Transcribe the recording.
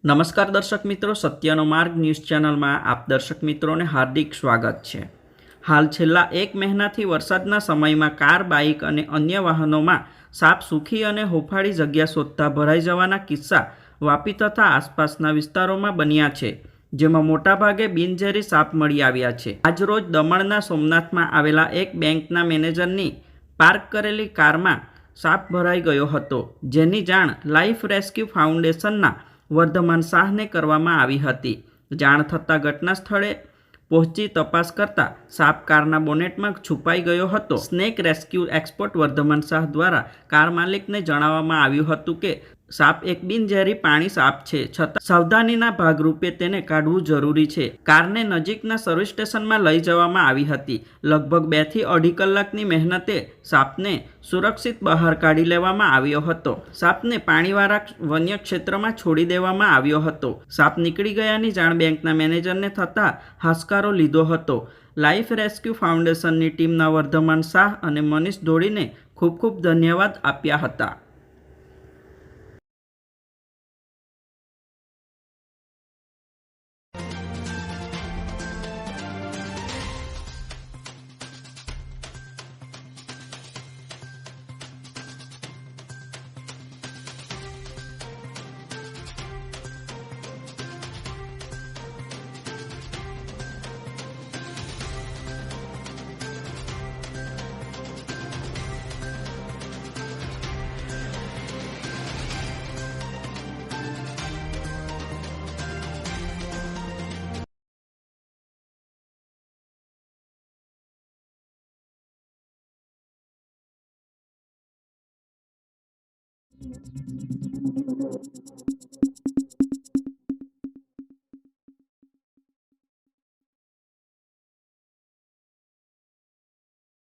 નમસ્કાર દર્શક મિત્રો, સત્યનો માર્ગ ન્યૂઝ ચેનલમાં આપ દર્શક મિત્રોને હાર્દિક સ્વાગત છે। હાલ છેલ્લા એક મહિનાથી વરસાદના સમયમાં કાર, બાઇક અને અન્ય વાહનોમાં સાપ સૂકી અને હૂંફાળી જગ્યા શોધતા ભરાઈ જવાના કિસ્સા વાપી તથા આસપાસના વિસ્તારોમાં બન્યા છે, જેમાં મોટાભાગે બિનઝેરી સાપ મળી આવ્યા છે। આજરોજ દમણના સોમનાથમાં આવેલા એક બેંકના મેનેજરની પાર્ક કરેલી કારમાં સાપ ભરાઈ ગયો હતો, જેની જાણ લાઈફ રેસ્ક્યુ ફાઉન્ડેશનના વર્ધમાન શાહને કરવામાં આવી હતી। જાણ થતાં ઘટના સ્થળે પહોંચી તપાસ કરતા સાપ કારના બોનેટમાં છુપાઈ ગયો હતો। Snake rescue expert Vardhaman Shah દ્વારા કાર માલિકને જણાવવામાં આવ્યું હતું કે સાપ એક બિનઝેરી પાણી સાપ છે, છતાં સાવધાનીના ભાગરૂપે તેને કાઢવું જરૂરી છે। કારને નજીકના સર્વિસ સ્ટેશનમાં લઈ જવામાં આવી હતી। લગભગ 2 થી 2.5 કલાકની મહેનતે સાપને સુરક્ષિત બહાર કાઢી લેવામાં આવ્યો હતો। સાપને પાણીવાળા વન્ય ક્ષેત્રમાં છોડી દેવામાં આવ્યો હતો। સાપ નીકળી ગયાની જાણ બેંકના મેનેજરને થતાં હાશકારો લીધો હતો। લાઈફ રેસ્ક્યુ ફાઉન્ડેશનની ટીમના વર્ધમાન શાહ અને મનીષ ધોળીને ખૂબ ખૂબ ધન્યવાદ આપ્યા હતા।